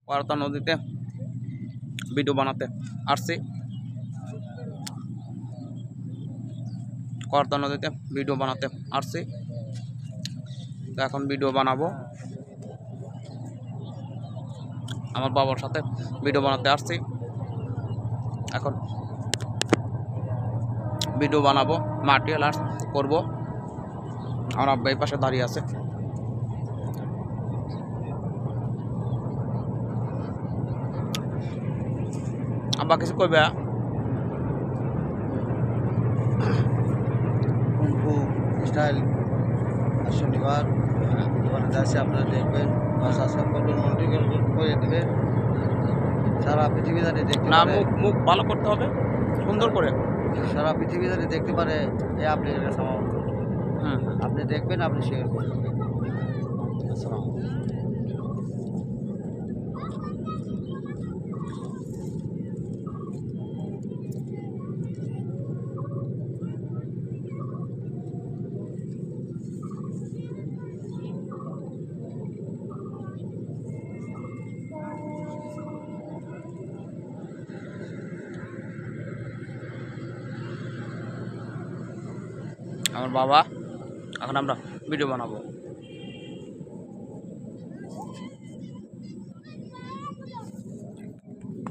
করতা নদীতে ভিডিও বানাতে আসছি। করতা নদীতে ভিডিও বানাতে আসছি। তো এখন ভিডিও বানাবো, আমার বাবার সাথে ভিডিও বানাতে আসছি। এখন ভিডিও বানাবো, মার্টিয়াল আর্টস করবো। আমার আব্বা এই পাশে দাঁড়িয়ে আছে। আব্বা কিছু কইবে? কুম্ফু স্টাইল শনিবার দোকানে যাচ্ছে, আপনারা দেখবেন, সাবস্ক্রাইব করবেন, নোটিফিকেশন করে দেবেন, সারা পৃথিবী জানি দেখতে না, পারে, মুখ ভালো করতে হবে সুন্দর করে। সারা পৃথিবী জানি দেখতে পারে এই আপনি কাছে আমার অনুরোধ। হুম, আপনি দেখবেন, আপনি শেয়ার করবেন। আসসালাম। আমার বাবা, এখন আমরা ভিডিও বানাবো।